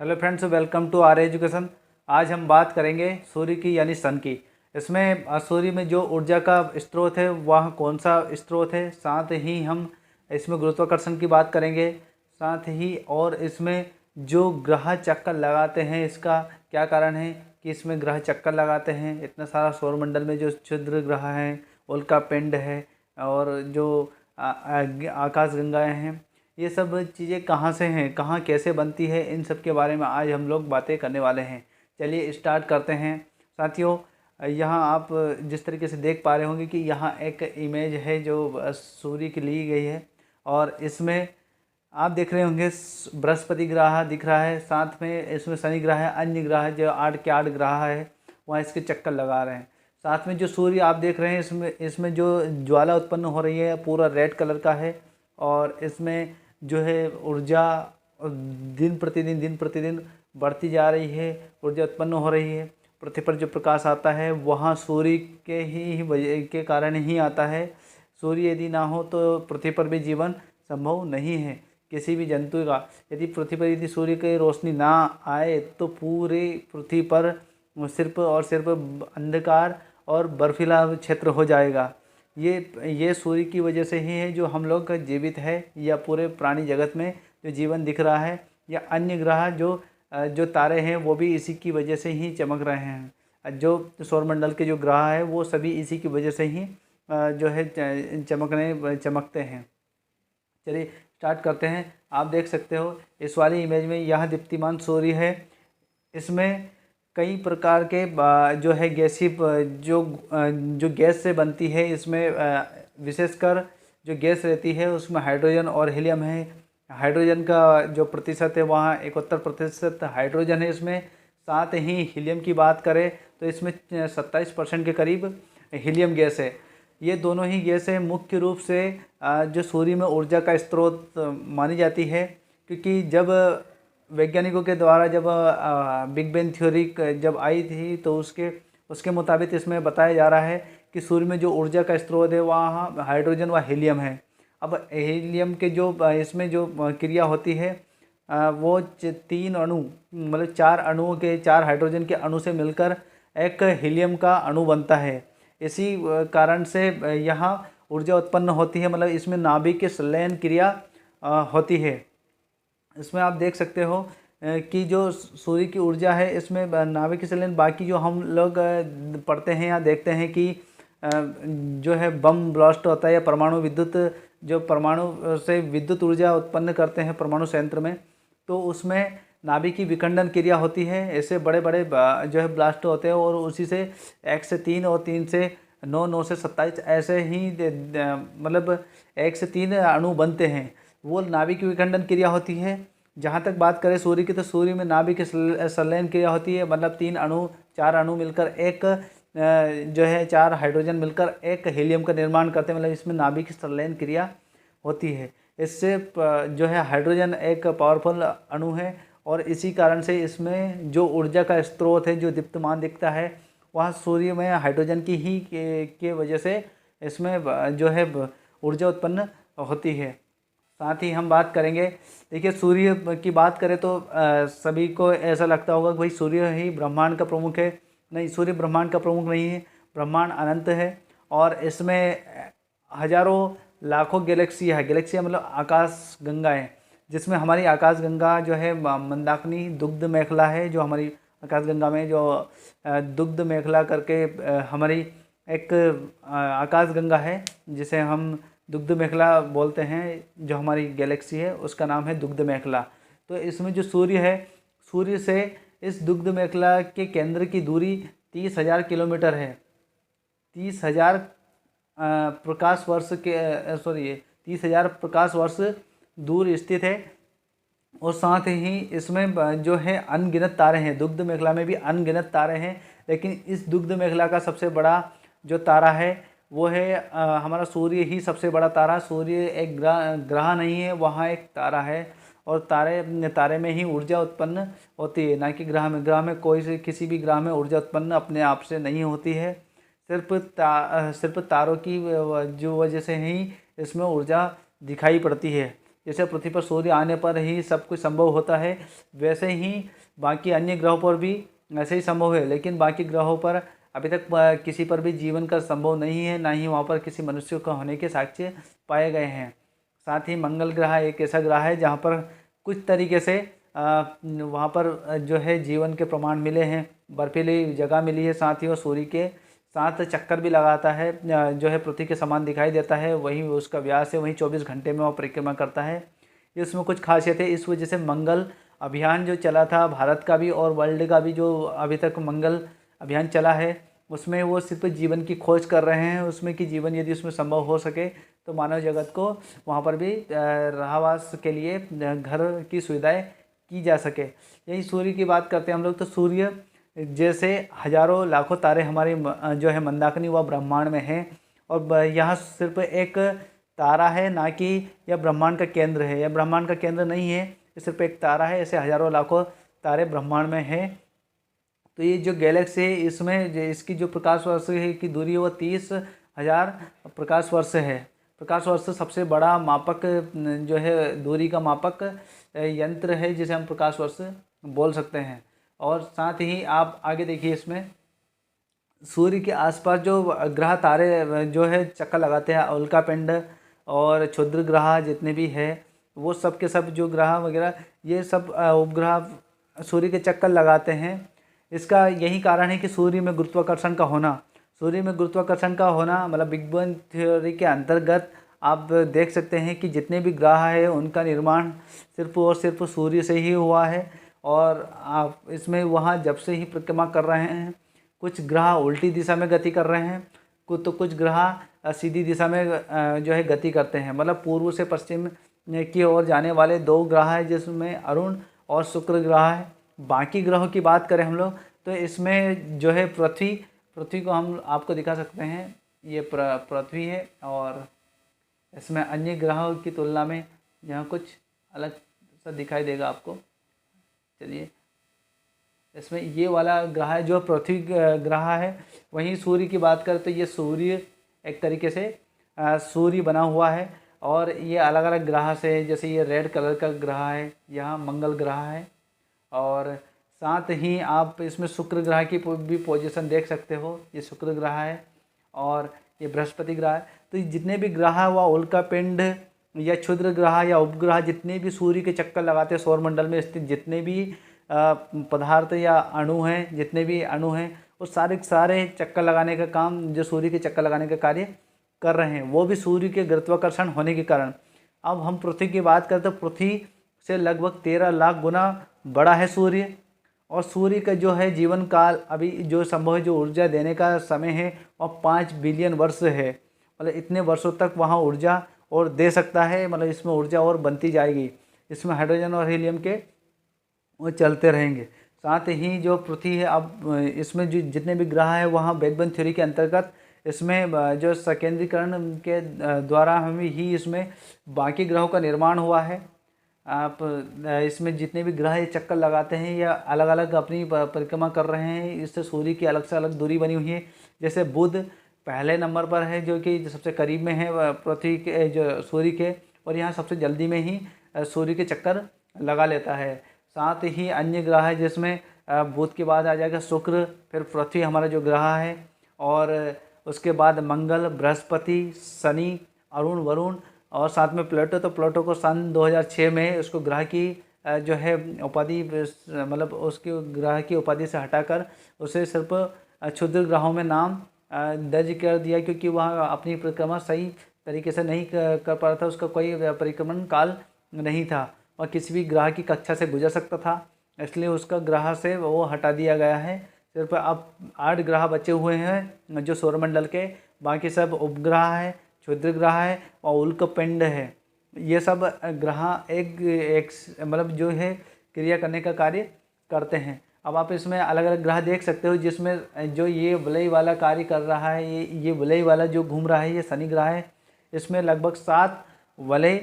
Hello friends, welcome to our education. आज हम बात करेंगे सूर्य की यानी सन की। इसमें सूर्य में जो ऊर्जा का स्रोत है वह कौन सा स्रोत है, साथ ही हम इसमें गुरुत्वाकर्षण की बात करेंगे। साथ ही और इसमें जो ग्रह चक्कर लगाते हैं इसका क्या कारण है कि इसमें ग्रह चक्कर लगाते हैं। इतना सारा सौरमंडल में जो क्षुद्र ग्रह हैं, उल्का पिंड है और जो आकाश गंगाएँ हैं, ये सब चीज़ें कहाँ से हैं, कहाँ कैसे बनती है, इन सब के बारे में आज हम लोग बातें करने वाले हैं। चलिए स्टार्ट करते हैं साथियों। यहाँ आप जिस तरीके से देख पा रहे होंगे कि यहाँ एक इमेज है जो सूर्य की ली गई है और इसमें आप देख रहे होंगे बृहस्पति ग्रह दिख रहा है, साथ में इसमें शनि ग्रह है, अन्य ग्रह जो 8 के 8 ग्रह है वहाँ इसके चक्कर लगा रहे हैं। साथ में जो सूर्य आप देख रहे हैं इसमें जो ज्वाला उत्पन्न हो रही है पूरा रेड कलर का है और इसमें जो है ऊर्जा दिन प्रतिदिन बढ़ती जा रही है, ऊर्जा उत्पन्न हो रही है। पृथ्वी पर जो प्रकाश आता है वहाँ सूर्य के ही वजह के कारण ही आता है। सूर्य यदि ना हो तो पृथ्वी पर भी जीवन संभव नहीं है किसी भी जंतु का। यदि पृथ्वी पर यदि सूर्य की रोशनी ना आए तो पूरे पृथ्वी पर सिर्फ और सिर्फ अंधकार और बर्फीला क्षेत्र हो जाएगा। ये सूर्य की वजह से ही है जो हम लोग का जीवित है, या पूरे प्राणी जगत में जो जीवन दिख रहा है, या अन्य ग्रह जो तारे हैं वो भी इसी की वजह से ही चमक रहे हैं। जो सौरमंडल के जो ग्रह है वो सभी इसी की वजह से ही जो है चमकते हैं। चलिए स्टार्ट करते हैं। आप देख सकते हो इस वाली इमेज में यह दीप्तिमान सूर्य है। इसमें कई प्रकार के जो है गैसीय जो गैस से बनती है। इसमें विशेषकर जो गैस रहती है उसमें हाइड्रोजन और हीलियम है। हाइड्रोजन का जो प्रतिशत है वहाँ 71% हाइड्रोजन है इसमें। साथ ही हीलियम की बात करें तो इसमें 27% के करीब हीलियम गैस है। ये दोनों ही गैसें मुख्य रूप से जो सूर्य में ऊर्जा का स्रोत मानी जाती है, क्योंकि जब वैज्ञानिकों के द्वारा जब बिग बैंग थ्योरी जब आई थी तो उसके मुताबिक इसमें बताया जा रहा है कि सूर्य में जो ऊर्जा का स्रोत है वहाँ हाइड्रोजन व हीलियम है। अब हीलियम के जो इसमें जो क्रिया होती है वो 3 अणु मतलब 4 अणुओं के 4 हाइड्रोजन के अणु से मिलकर एक हीलियम का अणु बनता है। इसी कारण से यहाँ ऊर्जा उत्पन्न होती है, मतलब इसमें नाभिक संलयन क्रिया होती है। इसमें आप देख सकते हो कि जो सूर्य की ऊर्जा है इसमें नाभिक संलयन, बाकी जो हम लोग पढ़ते हैं या देखते हैं कि जो है बम ब्लास्ट होता है या परमाणु विद्युत, जो परमाणु से विद्युत ऊर्जा उत्पन्न करते हैं परमाणु संयंत्र में, तो उसमें नाभिक की विखंडन क्रिया होती है। ऐसे बड़े बड़े जो है ब्लास्ट होते हैं और उसी से 1 से 3 और 3 से 9, 9 से 27 ऐसे ही मतलब 1 से 3 अणु बनते हैं। वो नाभिक की विखंडन क्रिया होती है। जहाँ तक बात करें सूर्य की, तो सूर्य में नाभिक की संलयन क्रिया होती है, मतलब 3 अणु 4 अणु मिलकर एक जो है 4 हाइड्रोजन मिलकर एक हीलियम का निर्माण करते हैं, मतलब इसमें नाभिक की संलयन क्रिया होती है। इससे जो है हाइड्रोजन एक पावरफुल अणु है और इसी कारण से इसमें जो ऊर्जा का स्रोत है जो दीप्तमान दिखता है वह सूर्य में हाइड्रोजन की ही के वजह से इसमें जो है ऊर्जा उत्पन्न होती है। साथ ही हम बात करेंगे, देखिए सूर्य की बात करें तो सभी को ऐसा लगता होगा कि भाई सूर्य ही ब्रह्मांड का प्रमुख है। नहीं, सूर्य ब्रह्मांड का प्रमुख नहीं है। ब्रह्मांड अनंत है और इसमें हजारों लाखों गैलेक्सियाँ है। गैलेक्सियाँ मतलब आकाश गंगाएँ, जिसमें हमारी आकाश गंगा जो है मंदाकिनी दुग्ध मेखला है। जो हमारी आकाश गंगा में जो दुग्ध मेखला करके हमारी एक आकाश गंगा है जिसे हम दुग्ध मेखला बोलते हैं, जो हमारी गैलेक्सी है उसका नाम है दुग्ध मेखला। तो इसमें जो सूर्य है, सूर्य से इस दुग्ध मेखला के केंद्र की दूरी 30,000 किलोमीटर है। 30,000 प्रकाश वर्ष के 30,000 प्रकाश वर्ष दूर स्थित है। और साथ ही इसमें जो है अनगिनत तारे हैं। दुग्ध मेखला में भी अनगिनत तारे हैं, लेकिन इस दुग्ध मेखला का सबसे बड़ा जो तारा है वो है हमारा सूर्य ही सबसे बड़ा तारा। सूर्य एक ग्रह नहीं है, वहाँ एक तारा है और तारे में ही ऊर्जा उत्पन्न होती है, ना कि ग्रह में। ग्रह में किसी भी ग्रह में ऊर्जा उत्पन्न अपने आप से नहीं होती है। सिर्फ तारों की जो वजह से ही इसमें ऊर्जा दिखाई पड़ती है। जैसे पृथ्वी पर सूर्य आने पर ही सब कुछ संभव होता है, वैसे ही बाकी अन्य ग्रहों पर भी ऐसे ही संभव है। लेकिन बाकी ग्रहों पर अभी तक किसी पर भी जीवन का संभव नहीं है, ना ही वहाँ पर किसी मनुष्य का होने के साक्ष्य पाए गए हैं। साथ ही मंगल ग्रह एक ऐसा ग्रह है जहाँ पर कुछ तरीके से वहाँ पर जो है जीवन के प्रमाण मिले हैं, बर्फीली जगह मिली है। साथ ही वो सूर्य के साथ चक्कर भी लगाता है, जो है पृथ्वी के समान दिखाई देता है, वही उसका व्यास है, वही 24 घंटे में वो परिक्रमा करता है। इसमें कुछ खासियत है, इस वजह से मंगल अभियान जो चला था भारत का भी और वर्ल्ड का भी, जो अभी तक मंगल अभियान चला है, उसमें वो सिर्फ जीवन की खोज कर रहे हैं, उसमें कि जीवन यदि उसमें संभव हो सके तो मानव जगत को वहाँ पर भी रहवास के लिए घर की सुविधाएं की जा सके। यही सूर्य की बात करते हैं हम लोग, तो सूर्य जैसे हजारों लाखों तारे हमारे जो है मंदाकिनी व ब्रह्मांड में हैं, और यहाँ सिर्फ एक तारा है, ना कि यह ब्रह्मांड का केंद्र है, यह ब्रह्मांड का केंद्र नहीं है, ये सिर्फ एक तारा है। ऐसे हजारों लाखों तारे ब्रह्मांड में हैं। तो ये जो गैलेक्सी है, इसमें इसकी जो प्रकाश वर्ष की दूरी है वो 30,000 प्रकाश वर्ष है। प्रकाश वर्ष सबसे बड़ा मापक जो है दूरी का मापक यंत्र है, जिसे हम प्रकाश वर्ष बोल सकते हैं। और साथ ही आप आगे देखिए, इसमें सूर्य के आसपास जो ग्रह तारे जो है चक्कर लगाते हैं, उल्का पिंड और क्षुद्र ग्रह जितने भी है, वो सब के सब जो ग्रह वगैरह ये सब उपग्रह सूर्य के चक्कर लगाते हैं। इसका यही कारण है कि सूर्य में गुरुत्वाकर्षण का होना, सूर्य में गुरुत्वाकर्षण का होना मतलब बिग बैंग थ्योरी के अंतर्गत आप देख सकते हैं कि जितने भी ग्रह है उनका निर्माण सिर्फ और सिर्फ सूर्य से ही हुआ है। और आप इसमें वहाँ जब से ही परिक्रमा कर रहे हैं, कुछ ग्रह उल्टी दिशा में गति कर रहे हैं, कुछ ग्रह सीधी दिशा में जो है गति करते हैं। मतलब पूर्व से पश्चिम की ओर जाने वाले 2 ग्रह हैं, जिसमें अरुण और शुक्र ग्रह है। बाकी ग्रहों की बात करें हम लोग, तो इसमें जो है पृथ्वी को हम आपको दिखा सकते हैं, ये पृथ्वी है। और इसमें अन्य ग्रहों की तुलना में यहाँ कुछ अलग सा दिखाई देगा आपको। चलिए, इसमें ये वाला ग्रह है जो पृथ्वी ग्रह है। वहीं सूर्य की बात करें तो ये सूर्य एक तरीके से सूर्य बना हुआ है, और ये अलग अलग ग्रह से, जैसे ये रेड कलर का ग्रह है, यहाँ मंगल ग्रह है। और साथ ही आप इसमें शुक्र ग्रह की भी पोजीशन देख सकते हो, ये शुक्र ग्रह है और ये बृहस्पति ग्रह है। तो जितने भी ग्रह व उल्का पिंड या क्षुद्र ग्रह या उपग्रह जितने भी सूर्य के चक्कर लगाते हैं, सौरमंडल में स्थित जितने भी पदार्थ या अणु हैं, जितने भी अणु हैं, वो सारे चक्कर लगाने का काम, जो सूर्य के चक्कर लगाने का कार्य कर रहे हैं, वो भी सूर्य के गुरुत्वाकर्षण होने के कारण। अब हम पृथ्वी की बात करें तो पृथ्वी से लगभग 13 लाख गुना बड़ा है सूर्य। और सूर्य का जो है जीवन काल अभी जो संभव है, जो ऊर्जा देने का समय है, वह 5 बिलियन वर्ष है। मतलब इतने वर्षों तक वहाँ ऊर्जा और दे सकता है, मतलब इसमें ऊर्जा और बनती जाएगी। इसमें हाइड्रोजन और हीलियम के वो चलते रहेंगे। साथ ही जो पृथ्वी है, अब इसमें जो जितने भी ग्रह हैं वहाँ बिग बैंग थ्योरी के अंतर्गत इसमें जो संकेंद्रीकरण के द्वारा हमें ही इसमें बाकी ग्रहों का निर्माण हुआ है। आप इसमें जितने भी ग्रह ये चक्कर लगाते हैं या अलग अलग अपनी परिक्रमा कर रहे हैं, इससे सूर्य की अलग से अलग दूरी बनी हुई है। जैसे बुध पहले नंबर पर है, जो कि सबसे करीब में है पृथ्वी के, जो सूर्य के, और यहाँ सबसे जल्दी में ही सूर्य के चक्कर लगा लेता है। साथ ही अन्य ग्रह है, जिसमें बुध के बाद आ जाएगा शुक्र, फिर पृथ्वी हमारा जो ग्रह है, और उसके बाद मंगल, बृहस्पति, शनि, अरुण, वरुण, और साथ में प्लूटो। तो प्लूटो को सन 2006 में उसको ग्रह की जो है उपाधि, मतलब उसकी ग्रह की उपाधि से हटाकर उसे सिर्फ क्षुद्र ग्रहों में नाम दर्ज कर दिया, क्योंकि वह अपनी परिक्रमा सही तरीके से नहीं कर पा रहा था, उसका कोई परिक्रमण काल नहीं था, वह किसी भी ग्रह की कक्षा से गुजर सकता था, इसलिए उसका ग्रह से वो हटा दिया गया है। सिर्फ अब 8 ग्रह बचे हुए हैं जो सौरमंडल के, बाकी सब उपग्रह है, क्षुद्र ग्रह है और उल्कापिंड है। ये सब ग्रह एक मतलब जो है क्रिया करने का कार्य करते हैं। अब आप इसमें अलग अलग ग्रह देख सकते हो, जिसमें जो ये वलय वाला कार्य कर रहा है, ये वलय वाला जो घूम रहा है, ये शनि ग्रह है। इसमें लगभग 7 वलय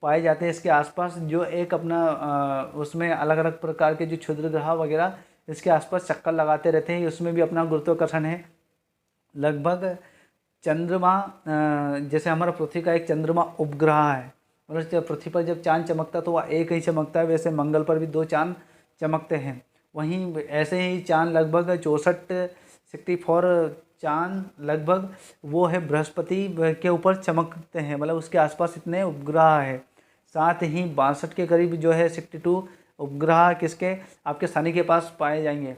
पाए जाते हैं इसके आसपास, जो एक अपना उसमें अलग अलग प्रकार के जो क्षुद्र ग्रह वगैरह इसके आसपास चक्कर लगाते रहते हैं। उसमें भी अपना गुरुत्वाकर्षण है। लगभग चंद्रमा, जैसे हमारा पृथ्वी का एक चंद्रमा उपग्रह है, मतलब जब पृथ्वी पर जब चाँद चमकता तो वह एक ही चमकता है, वैसे मंगल पर भी 2 चाँद चमकते हैं। वहीं ऐसे ही चाँद लगभग 64 चाँद लगभग वो है बृहस्पति के ऊपर चमकते हैं, मतलब उसके आसपास इतने उपग्रह है। साथ ही 62 के करीब जो है 62 उपग्रह किसके, आपके शनि के पास पाए जाएंगे।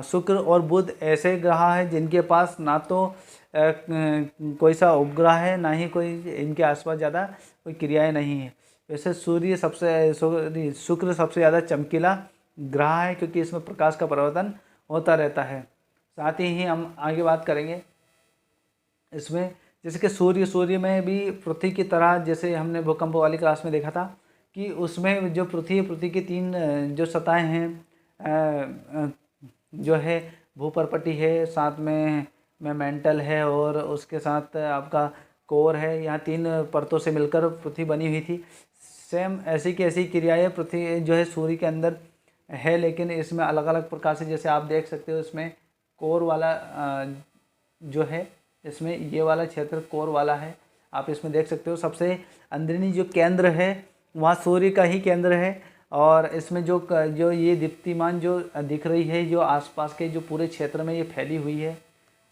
शुक्र और बुध ऐसे ग्रह हैं जिनके पास ना तो कोई सा उपग्रह है, ना ही कोई इनके आसपास ज़्यादा कोई क्रियाएं नहीं है। वैसे शुक्र सबसे ज़्यादा चमकीला ग्रह है, क्योंकि इसमें प्रकाश का परिवर्तन होता रहता है। साथ ही हम आगे बात करेंगे इसमें, जैसे कि सूर्य में भी पृथ्वी की तरह, जैसे हमने भूकंप वाली क्लास में देखा था कि उसमें जो पृथ्वी की 3 जो सतहें हैं, जो है भूपर्पटी है, साथ में मेंटल है और उसके साथ आपका कोर है। यहाँ 3 परतों से मिलकर पृथ्वी बनी हुई थी। सेम ऐसी की ऐसी क्रियाएं पृथ्वी जो है सूर्य के अंदर है, लेकिन इसमें अलग अलग प्रकार से, जैसे आप देख सकते हो इसमें कोर वाला जो है, इसमें ये वाला क्षेत्र कोर वाला है। आप इसमें देख सकते हो सबसे अंदरूनी जो केंद्र है वहाँ सूर्य का ही केंद्र है, और इसमें जो ये दीप्तिमान जो दिख रही है, जो आसपास के जो पूरे क्षेत्र में ये फैली हुई है,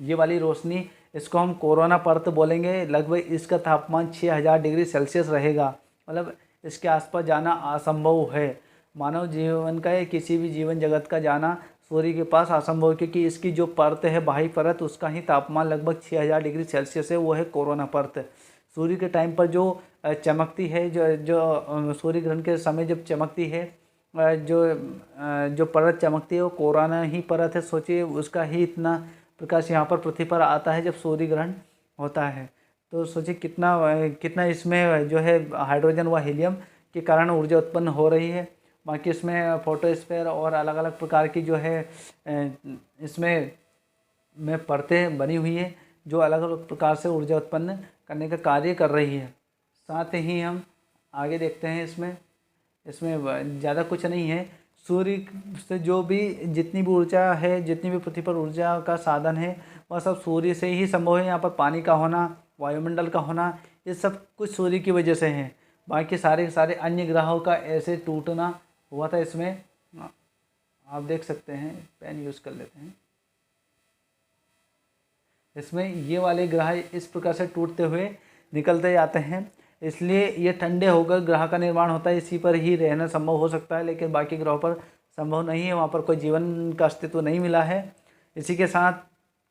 ये वाली रोशनी, इसको हम कोरोना परत बोलेंगे। लगभग इसका तापमान 6000 डिग्री सेल्सियस रहेगा, मतलब इसके आसपास जाना असंभव है। मानव जीवन का या किसी भी जीवन जगत का जाना सूर्य के पास असंभव है, क्योंकि इसकी जो परत है बाह्य परत, उसका ही तापमान लगभग 6000 डिग्री सेल्सियस है, वो है कोरोना परत। सूर्य के टाइम पर जो चमकती है, जो सूर्य ग्रहण के समय जब चमकती है, जो परत चमकती है वो कोरोना ही परत है। सोचिए उसका ही इतना प्रकाश यहाँ पर पृथ्वी पर आता है जब सूर्य ग्रहण होता है। तो सोचिए कितना इसमें जो है हाइड्रोजन व हीलियम के कारण ऊर्जा उत्पन्न हो रही है। बाकी इसमें फोटोस्फीयर और अलग अलग प्रकार की जो है इसमें परतें बनी हुई है, जो अलग अलग प्रकार से ऊर्जा उत्पन्न करने का कार्य कर रही है। साथ ही हम आगे देखते हैं इसमें ज़्यादा कुछ नहीं है। सूर्य से जो भी जितनी भी ऊर्जा है, जितनी भी पृथ्वी पर ऊर्जा का साधन है, वह सब सूर्य से ही संभव है। यहाँ पर पानी का होना, वायुमंडल का होना, ये सब कुछ सूर्य की वजह से है। बाकी सारे अन्य ग्रहों का ऐसे टूटना हुआ था। इसमें आप देख सकते हैं, पेन यूज़ कर लेते हैं। इसमें ये वाले ग्रह इस प्रकार से टूटते हुए निकलते जाते हैं, इसलिए ये ठंडे होकर ग्रह का निर्माण होता है। इसी पर ही रहना संभव हो सकता है, लेकिन बाकी ग्रहों पर संभव नहीं है, वहाँ पर कोई जीवन का अस्तित्व नहीं मिला है। इसी के साथ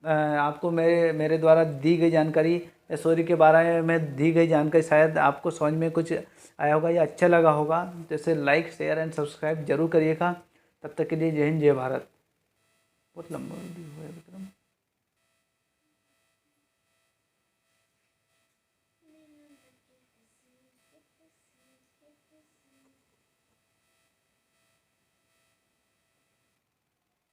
आपको मेरे द्वारा दी गई जानकारी या सूर्य के बारे में दी गई जानकारी शायद आपको समझ में कुछ आया होगा या अच्छा लगा होगा। जैसे लाइक, शेयर एंड सब्सक्राइब जरूर करिएगा। तब तक के लिए जय हिंद, जय भारत। बहुत लंबा वीडियो है विक्रम।